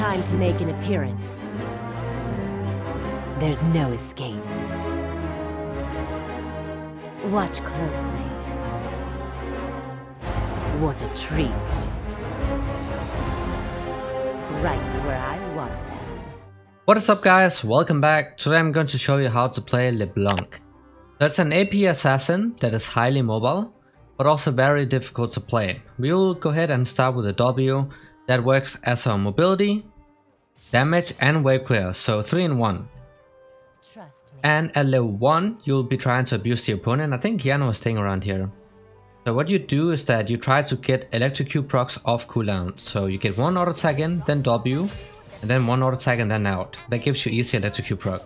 Time to make an appearance. There's no escape. Watch closely. What a treat. Right where I want them. What is up guys, welcome back. Today I'm going to show you how to play Leblanc. That's an AP assassin that is highly mobile, but also very difficult to play. We will go ahead and start with a W that works as our mobility, damage and wave clear, so 3 in 1. And at level 1 you'll be trying to abuse the opponent. I think Yana was staying around here. So what you do is that you try to get electrocute procs off cooldown. So you get one auto attack in, then W, and then one auto attack and then out. That gives you easy electrocute proc.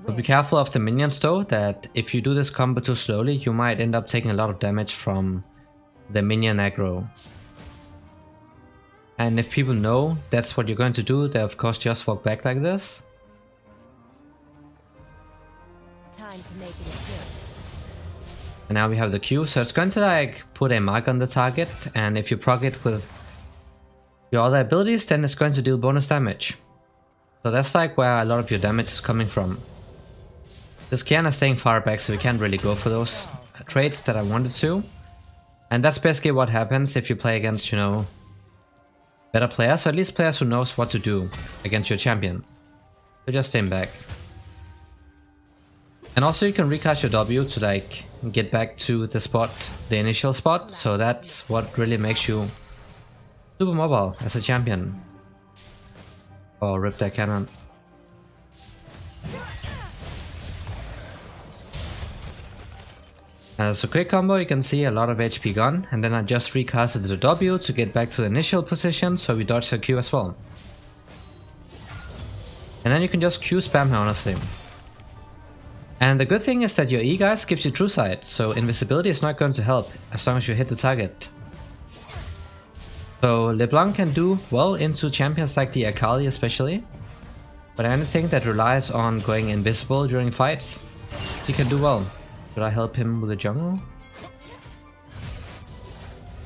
But be careful of the minions though, that if you do this combo too slowly, you might end up taking a lot of damage from the minion aggro. And if people know that's what you're going to do, they of course just walk back like this. Time to make an appearance. And now we have the Q, so it's going to like put a mark on the target, and if you proc it with your other abilities, then it's going to deal bonus damage. So that's like where a lot of your damage is coming from. This Kiana is staying far back, so we can't really go for those trades that I wanted to. And that's basically what happens if you play against, you know, better players, or at least players who knows what to do against your champion. So just staying back. And also you can recast your W to like get back to the spot, the initial spot, so that's what really makes you super mobile as a champion. Oh, rip that cannon. As a quick combo, you can see a lot of HP gone, and then I just recasted the W to get back to the initial position, so we dodge the Q as well. And then you can just Q spam here, honestly. And the good thing is that your E guys gives you true sight, so invisibility is not going to help as long as you hit the target. So Leblanc can do well into champions like the Akali especially, but anything that relies on going invisible during fights, he can do well. Should I help him with the jungle?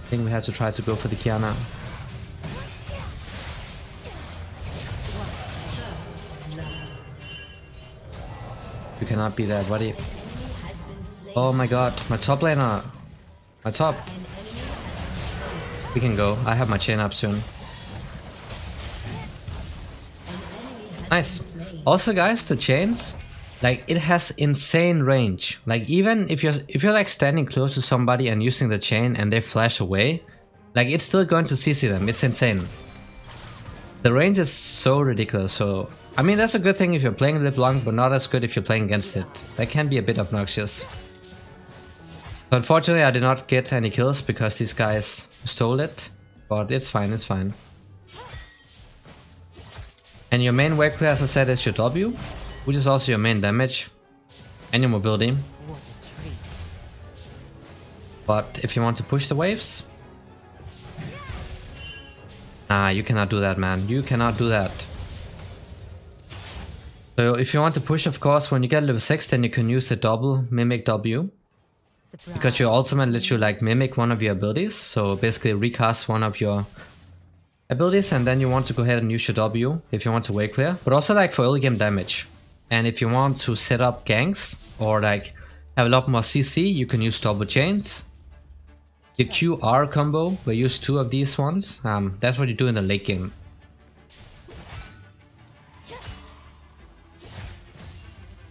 I think we have to try to go for the Kiana. You cannot be there, buddy. Oh my god, my top laner. My top. We can go. I have my chain up soon. Nice. Also guys, the chains, like it has insane range. Like even if you're like standing close to somebody and using the chain and they flash away, like it's still going to CC them. It's insane. The range is so ridiculous. So I mean that's a good thing if you're playing Leblanc, but not as good if you're playing against it. That can be a bit obnoxious. So unfortunately I did not get any kills because these guys stole it, but it's fine, it's fine. And your main wave clear, as I said, is your W, which is also your main damage and your mobility. But if you want to push the waves, nah, you cannot do that, man. You cannot do that. So if you want to push, of course, when you get level 6, then you can use the double mimic W. Because your ultimate lets you like mimic one of your abilities. So basically recast one of your abilities, and then you want to go ahead and use your W if you want to wave clear. But also like for early game damage. And if you want to set up ganks or like have a lot more CC, you can use double chains. Your QR combo, we use 2 of these ones. That's what you do in the late game.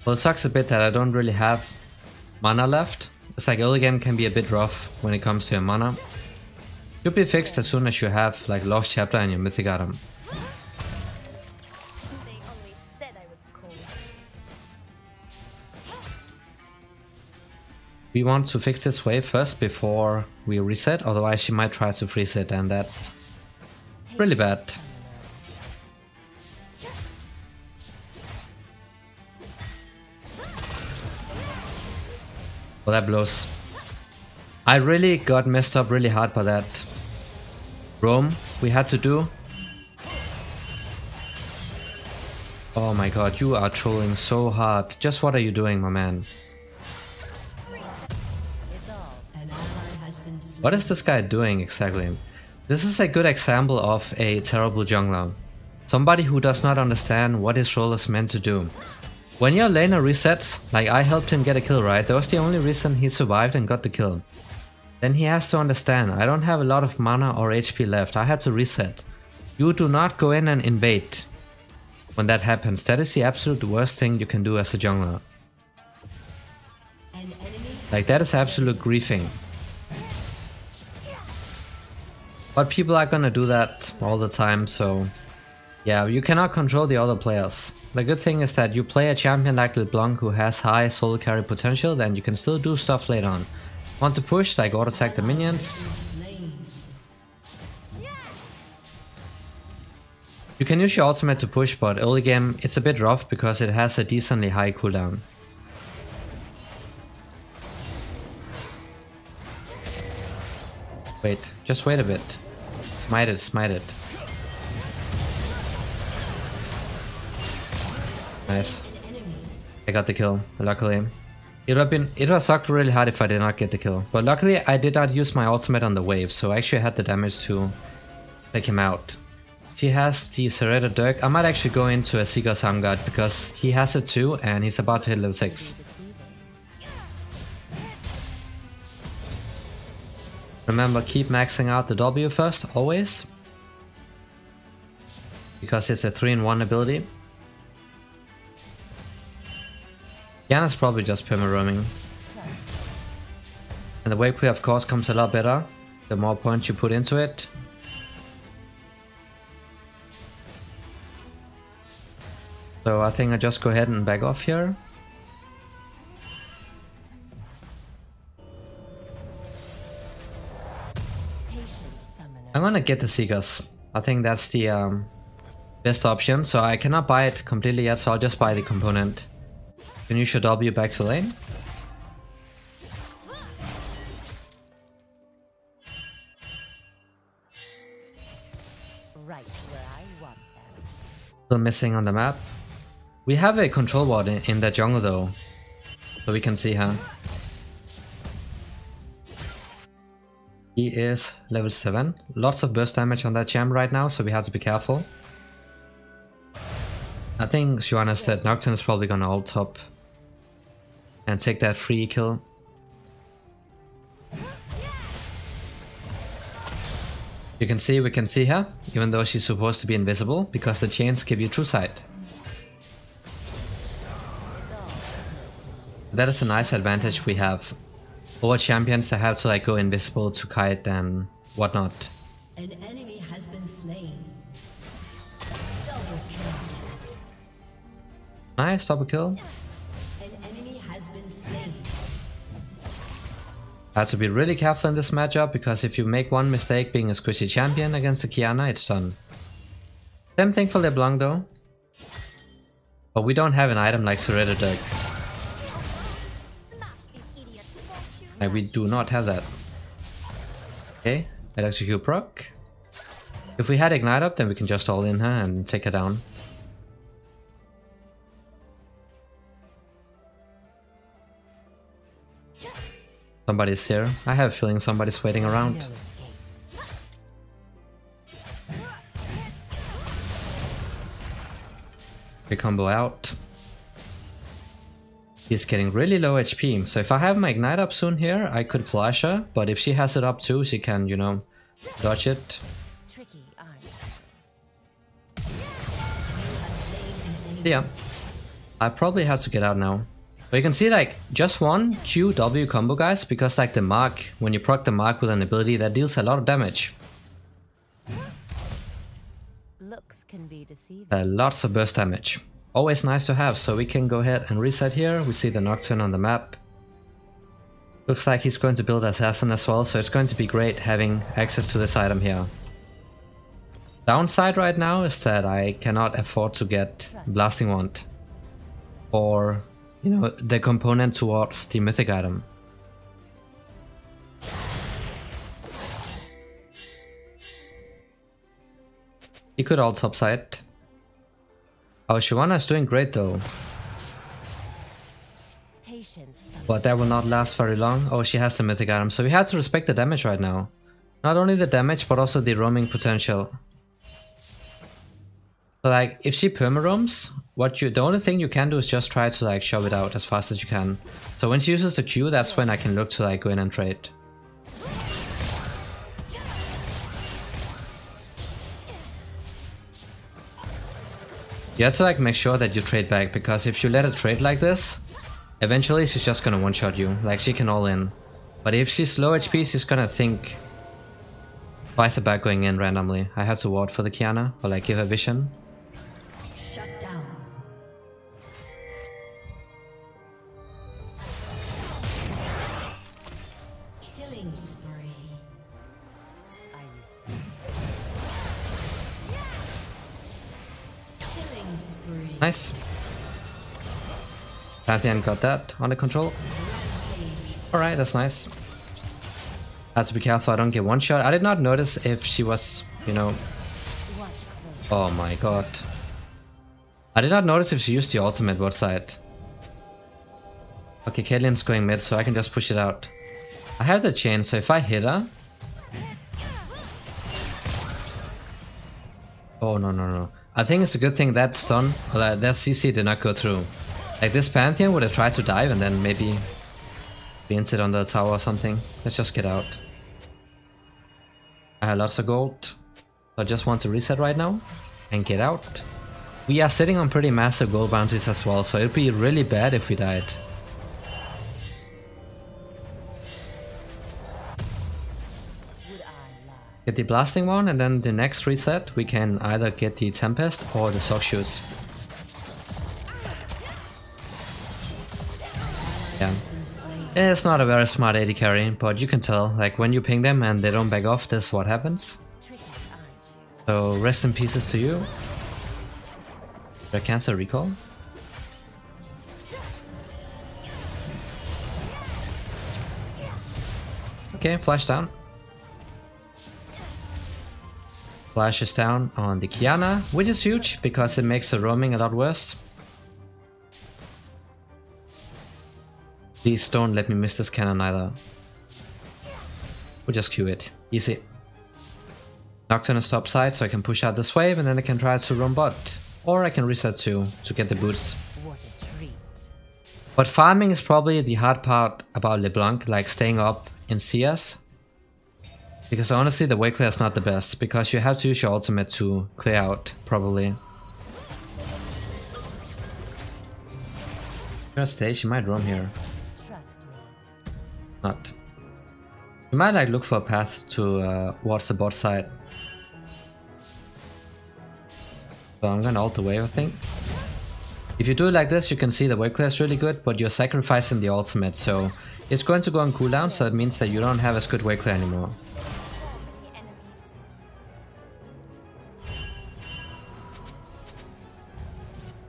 Well, it sucks a bit that I don't really have mana left. It's like early game can be a bit rough when it comes to your mana. Should be fixed as soon as you have like Lost Chapter and your Mythic item. We want to fix this wave first before we reset, otherwise she might try to freeze it, and that's really bad. Well, that blows. I really got messed up really hard by that roam we had to do. Oh my god, you are trolling so hard. Just what are you doing, my man? What is this guy doing exactly? This is a good example of a terrible jungler. Somebody who does not understand what his role is meant to do. When your laner resets, like I helped him get a kill, right? That was the only reason he survived and got the kill. Then he has to understand, I don't have a lot of mana or HP left, I had to reset. You do not go in and invade when that happens. That is the absolute worst thing you can do as a jungler. Like that is absolute griefing. But people are gonna do that all the time, so yeah, you cannot control the other players. The good thing is that you play a champion like Leblanc who has high solo carry potential, then you can still do stuff later on. Want to push, like auto attack the minions. You can use your ultimate to push, but early game it's a bit rough because it has a decently high cooldown. Wait, just wait a bit. Smite it, smite it. Nice. I got the kill, luckily. It would have sucked really hard if I did not get the kill. But luckily I did not use my ultimate on the wave, so I actually had the damage to take him out. He has the Serrated Dirk. I might actually go into a Seeker's Arm Guard because he has it too and he's about to hit level 6. Remember, keep maxing out the W first, always. Because it's a 3-in-1 ability. Yana's probably just perma-roaming. And the wave clear of course comes a lot better, the more points you put into it. So I think I just go ahead and back off here. I'm gonna get the Seekers. I think that's the best option, so I cannot buy it completely yet, so I'll just buy the component. Can you show W back to lane? Right where I want them. Still missing on the map. We have a control ward in the jungle though, so we can see her. He is level 7. Lots of burst damage on that champ right now, so we have to be careful. I think Shyvana said Nocturne is probably gonna ult top and take that free kill. You can see we can see her, even though she's supposed to be invisible, because the chains give you true sight. That is a nice advantage we have over champions that have to like go invisible to kite and whatnot. An enemy has been slain. Double kill. Nice double kill. An enemy has been slain. I have to be really careful in this matchup, because if you make one mistake being a squishy champion against the Kiana, it's done. Same thing for LeBlanc though. But we don't have an item like Serrated Dirk. Like, we do not have that. Okay, execute proc. If we had Ignite up, then we can just all in her and take her down. Somebody's here. I have a feeling somebody's waiting around. We combo out. He's getting really low HP, so if I have my Ignite up soon here, I could flash her, but if she has it up too, she can, you know, dodge it. Tricky, Yeah, I probably have to get out now. But you can see like just one QW combo, guys, because like the mark, when you proc the mark with an ability, that deals a lot of damage. Looks can be deceiving. Lots of burst damage. Always nice to have, so we can go ahead and reset here. We see the Nocturne on the map. Looks like he's going to build Assassin as well, so it's going to be great having access to this item here. Downside right now is that I cannot afford to get Blasting Wand or, you know, the component towards the mythic item. He could ult topside. Our Shyvana is doing great though. Patience. But that will not last very long. Oh, she has the mythic item, so we have to respect the damage right now. Not only the damage, but also the roaming potential. So like, if she perma-roams, the only thing you can do is just try to like shove it out as fast as you can. So when she uses the Q, that's when I can look to like go in and trade. You have to like make sure that you trade back, because if you let her trade like this, eventually she's just gonna one-shot you. Like, she can all in. But if she's low HP, she's gonna think twice about going in randomly. I have to ward for the Kiana, or like give her vision. Shut down. Killing spree. Killing spree. Nice. Pantheon got that under control. Alright, that's nice. I have to be careful I don't get one shot. I did not notice if she was, you know... Oh my god. I did not notice if she used the ultimate bot side. Okay, Caitlyn's going mid, so I can just push it out. I have the chain, so if I hit her... Oh, no. I think it's a good thing that stun, or that CC did not go through. Like, this Pantheon would have tried to dive and then maybe beans it on the tower or something. Let's just get out. I have lots of gold, so I just want to reset right now and get out. We are sitting on pretty massive gold bounties as well, so it'd be really bad if we died. Get the blasting one, and then the next reset we can either get the Tempest or the Sock Shoes. Yeah. It's not a very smart AD carry, but you can tell, like, when you ping them and they don't back off, this is what happens. So rest in pieces to you. Did I cancel recall? Okay, flash down. Flash is down on the Kiana, which is huge because it makes the roaming a lot worse. Please don't let me miss this cannon either. We'll just Q it. Easy. Nocturne is top side, so I can push out this wave and then I can try to roam bot. Or I can reset to get the boots. But farming is probably the hard part about Leblanc, like staying up in CS. Because honestly the wave clear is not the best, because you have to use your ultimate to clear out, probably. I'm gonna stay, she might roam here. Not. You might like look for a path to towards the bot side. So I'm gonna ult the wave, I think. If you do it like this, you can see the wave clear is really good, but you're sacrificing the ultimate, so it's going to go on cooldown, so it means that you don't have as good wave clear anymore.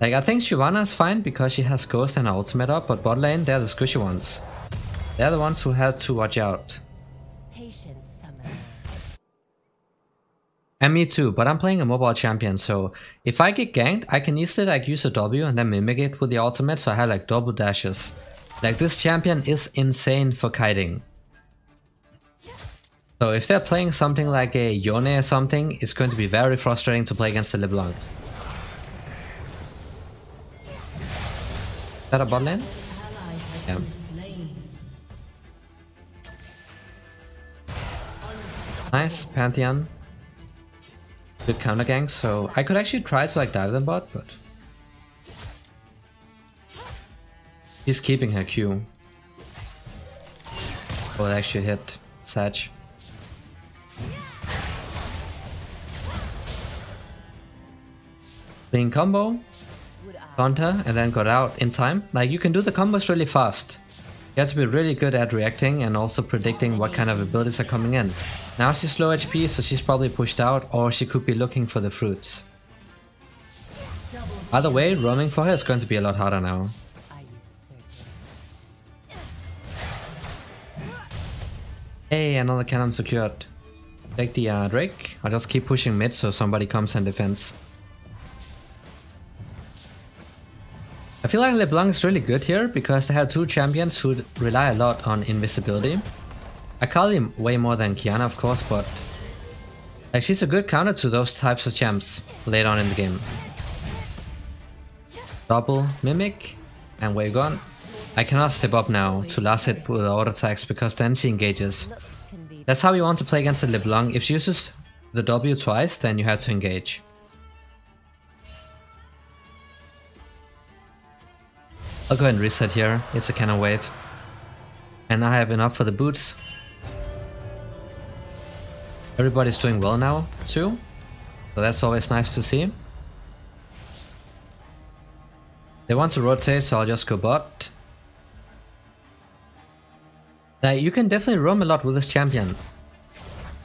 Like, I think Shyvana is fine because she has Ghost and her ultimate up, but bot lane, they're the squishy ones. They're the ones who have to watch out. And me too, but I'm playing a mobile champion, so if I get ganked, I can easily like use a W and then mimic it with the ultimate, so I have like double dashes. Like, this champion is insane for kiting. So if they're playing something like a Yone or something, it's going to be very frustrating to play against the Leblanc. Is that a bot lane? Yeah. Nice, Pantheon. Good counter gank, so I could actually try to like dive them bot, but she's keeping her Q. Oh, it actually hit Sag. Clean combo, counter, and then got out in time. Like, you can do the combos really fast. You have to be really good at reacting and also predicting what kind of abilities are coming in. Now she's low HP, so she's probably pushed out, or she could be looking for the fruits. Either way, roaming for her is going to be a lot harder now. Hey, another cannon secured. Take the Drake. I'll just keep pushing mid so somebody comes and defends. I feel like Leblanc is really good here because they have two champions who rely a lot on invisibility. Akali way more than Kiana, of course, but like she's a good counter to those types of champs later on in the game. Double Mimic, and we're gone. I cannot step up now to last hit with auto attacks because then she engages. That's how you want to play against the Leblanc. If she uses the W twice, then you have to engage. I'll go ahead and reset here. It's a cannon wave. And I have enough for the boots. Everybody's doing well now too, so that's always nice to see. They want to rotate, so I'll just go bot. You can definitely roam a lot with this champion.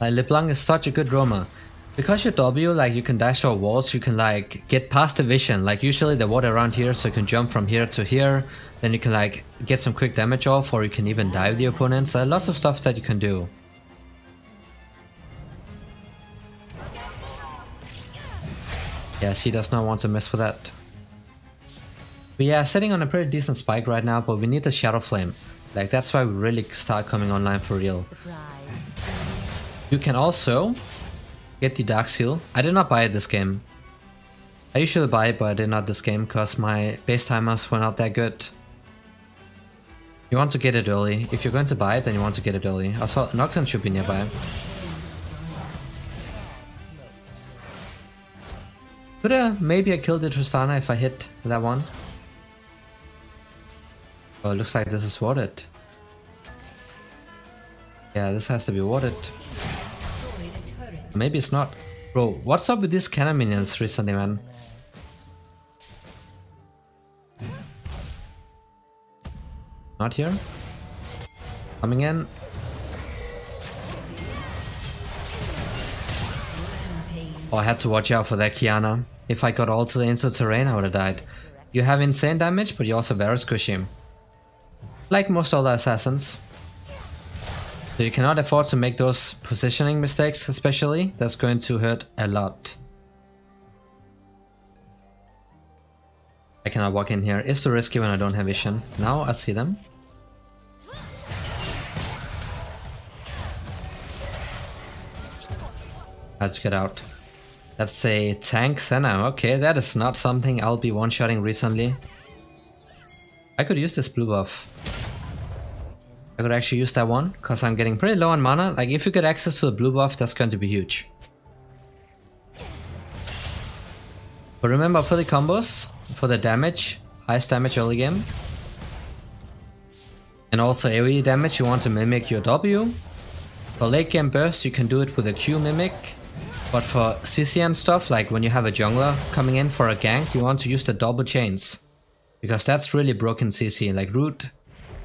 Leblanc is such a good roamer. Because you W, like you can dash over walls, you can like get past the vision. Like usually the water around here, so you can jump from here to here. Then you can like get some quick damage off, or you can even dive the opponents. There are lots of stuff that you can do. Yeah, she does not want to mess with that. But yeah, sitting on a pretty decent spike right now, but we need the Shadow Flame. Like that's why we really start coming online for real. You can also get the Dark Seal. I did not buy it this game. I usually buy it, but I did not this game because my base timers were not that good. You want to get it early. If you're going to buy it, then you want to get it early. Also, Nocturne should be nearby. Could maybe I killed the Tristana if I hit that one. Oh, it looks like this is warded. Yeah, this has to be warded. Maybe it's not. Bro, what's up with these cannon minions recently, man? Not here. Coming in. Oh, I had to watch out for that Kiana. If I got ulted into terrain, I would have died. You have insane damage, but you also very squishy. Like most other assassins. So you cannot afford to make those positioning mistakes, especially. That's going to hurt a lot. I cannot walk in here. It's too risky when I don't have vision. Now I see them. Let's get out. That's a tank Senna. Okay, that is not something I'll be one-shotting recently. I could use this blue buff. I could actually use that one, because I'm getting pretty low on mana. Like, if you get access to the blue buff, that's going to be huge. But remember, for the combos, for the damage, highest damage early game, and also AoE damage, you want to mimic your W. For late game burst, you can do it with a Q mimic. But for CC and stuff, like when you have a jungler coming in for a gank, you want to use the double chains. Because that's really broken CC, like root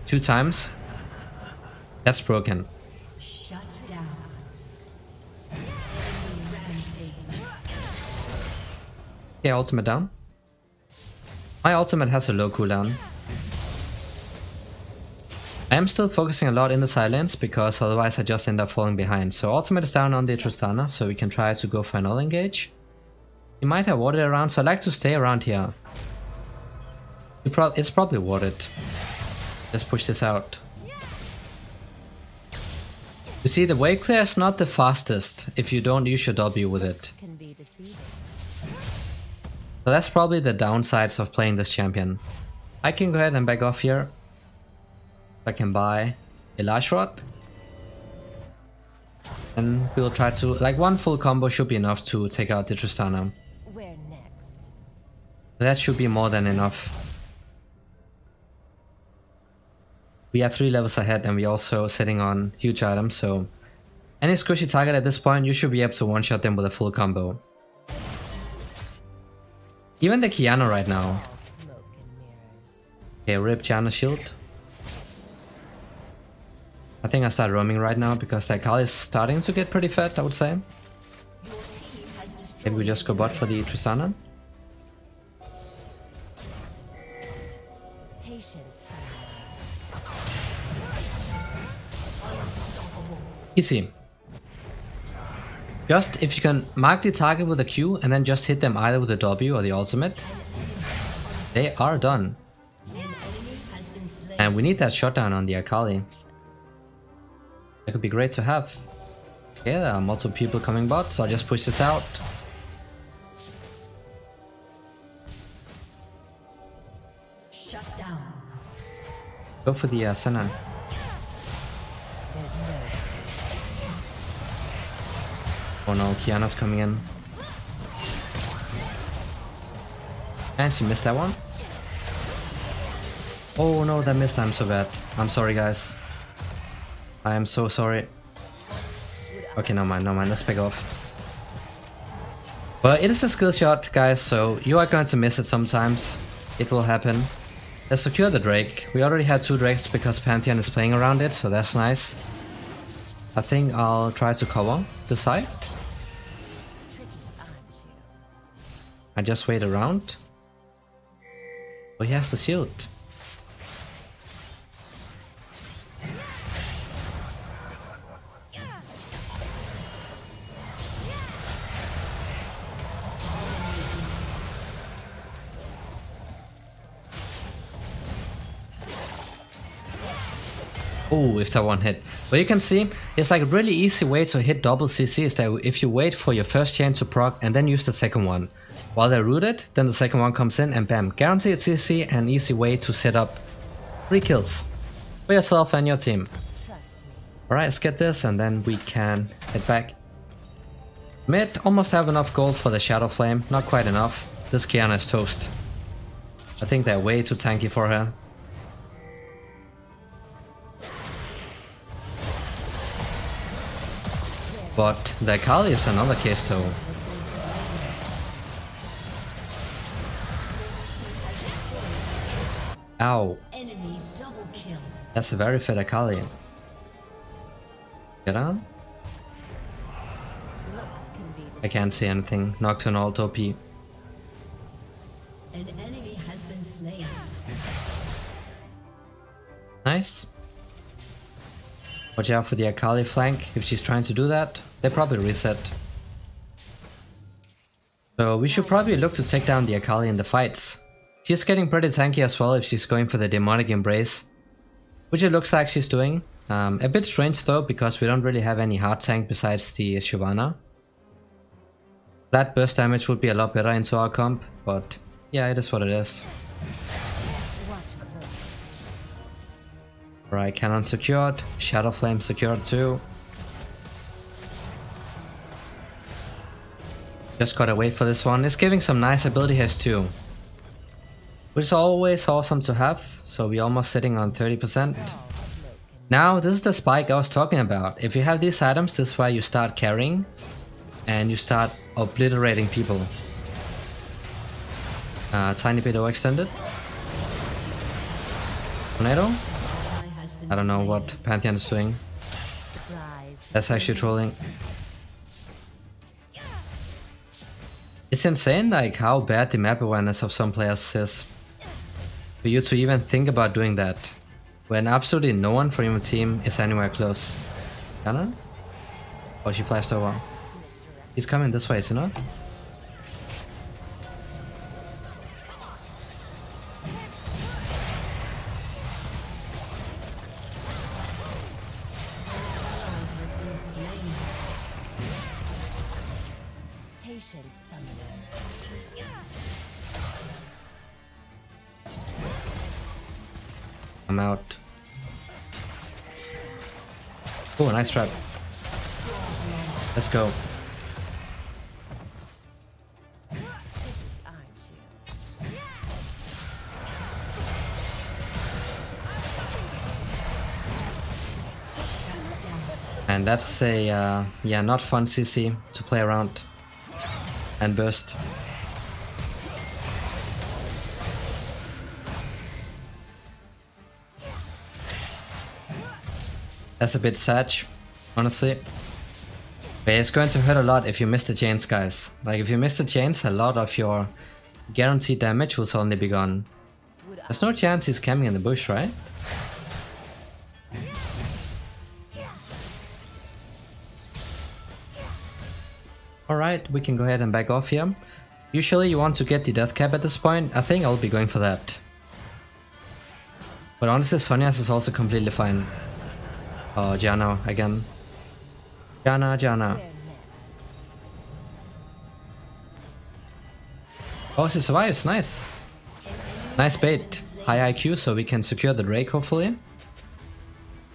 2 times. That's broken. Shut down. Yeah, ultimate down. My ultimate has a low cooldown. I am still focusing a lot in the silence because otherwise I just end up falling behind. So ultimate is down on the Tristana, so we can try to go for another engage. You might have warded around, so I like to stay around here. It's probably warded. Let's push this out. You see, the wave clear is not the fastest if you don't use your W with it. So that's probably the downsides of playing this champion. I can go ahead and back off here. I can buy a large rod. And we'll try to, like, one full combo should be enough to take out the Tristana. Where next? That should be more than enough. We are 3 levels ahead and we're also sitting on huge items, so any squishy target at this point, you should be able to one-shot them with a full combo. Even the Kiana right now. Okay, rip Kiana shield. I think I start roaming right now because the Akali is starting to get pretty fat, I would say. Maybe we just go bot for the Tristana. Easy. Just if you can mark the target with a Q and then just hit them either with a W or the ultimate, they are done. And we need that shutdown on the Akali. That could be great to have. Okay, there are multiple people coming bot, so I'll just push this out. Shut down. Go for the Senna. There's no Oh no, Kiana's coming in. And she missed that one. Oh no, that missed. I'm so bad. I'm sorry, guys. I am so sorry. Okay, no mind, let's back off. But it is a skill shot, guys, so you are going to miss it sometimes. It will happen. Let's secure the Drake. We already had 2 Drakes because Pantheon is playing around it, so that's nice. I think I'll try to cover the side. tricky, aren't you? I just wait around. Oh, he has the shield. Oh, if that one hit. But you can see, it's like a really easy way to hit double CC is that if you wait for your first chain to proc and then use the second one. While they're rooted, then the second one comes in and bam, guaranteed CC and easy way to set up 3 kills for yourself and your team. Alright, let's get this and then we can head back. Mid almost have enough gold for the Shadow Flame, not quite enough. This Kiana is toast. I think they're way too tanky for her. But the Akali is another case though. Ow. Enemy double kill. That's a very fit Akali. Get on? I can't see anything. Nocturne ult OP. An enemy has been slain. Nice. Watch out for the Akali flank. If she's trying to do that, they probably reset. So we should probably look to take down the Akali in the fights. She's getting pretty tanky as well if she's going for the Demonic Embrace, which it looks like she's doing. A bit strange though, because we don't really have any hard tank besides the Shyvana. Flat burst damage would be a lot better into our comp, but yeah, it is what it is. Right, cannon secured, Shadow Flame secured too. Just gotta wait for this one. It's giving some nice ability hits too, which is always awesome to have, so we're almost sitting on 30%. Now, this is the spike I was talking about. If you have these items, this is why you start carrying and you start obliterating people. Tiny bit overextended. Tornado? I don't know what Pantheon is doing. That's actually trolling. It's insane like how bad the map awareness of some players is. For you to even think about doing that, when absolutely no one from your team is anywhere close. Anna? Oh, she flashed over. He's coming this way, is he not? Patience, summoner. I'm out. Oh, nice trap. Let's go. Aren't you? And that's a, yeah, not fun CC to play around. And burst. That's a bit sad, honestly. But it's going to hurt a lot if you miss the chains, guys. Like, if you miss the chains, a lot of your guaranteed damage will suddenly be gone. There's no chance he's camping in the bush, right? Alright, we can go ahead and back off here. Usually you want to get the death cap at this point. I think I'll be going for that. But honestly, Sonya's is also completely fine. Oh, Jana again. Jana. Where next? Oh, she survives. Nice. Nice bait. High IQ, so we can secure the Drake, hopefully.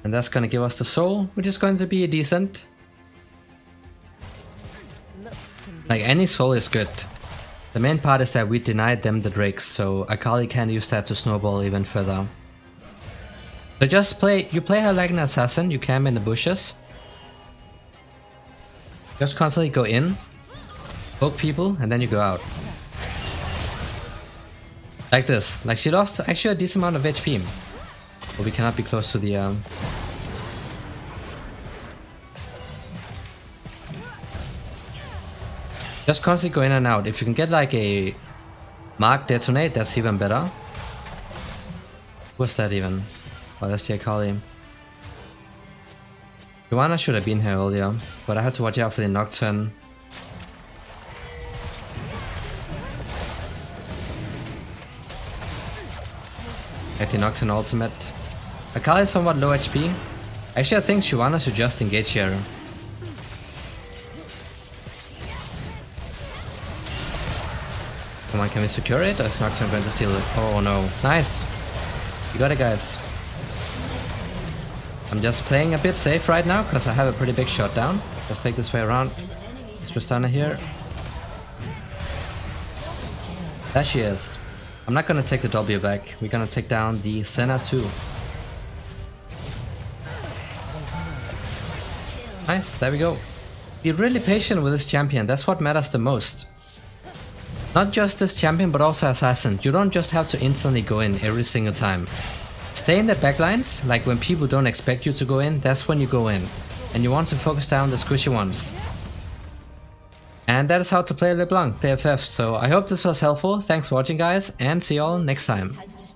And that's gonna give us the soul, which is going to be decent. Looks can be Like, any soul is good. The main part is that we denied them the Drakes, so Akali can use that to snowball even further. So just play her like an assassin, you camp in the bushes. Just constantly go in, poke people, and then you go out. Like this. Like, she lost actually a decent amount of HP. But we cannot be close to the Just constantly go in and out. If you can get like a mark detonate, that's even better. What's that even? Oh, that's the Akali. Joanna should have been here earlier, but I had to watch out for the Nocturne. Like the Nocturne ultimate. Akali is somewhat low HP. Actually, I think Joanna should just engage here. Come on, can we secure it? Or is Nocturne going to steal it? Oh no. Nice! You got it, guys. I'm just playing a bit safe right now, because I have a pretty big shot down. Just take this way around. Is Tristana here? There she is. I'm not gonna take the W back. We're gonna take down the Senna too. Nice, there we go. Be really patient with this champion, that's what matters the most. Not just this champion, but also assassin. You don't just have to instantly go in every single time. Stay in the backlines, like when people don't expect you to go in, that's when you go in. And you want to focus down the squishy ones. And that is how to play LeBlanc, the FF. So I hope this was helpful. Thanks for watching, guys, and see you all next time. Has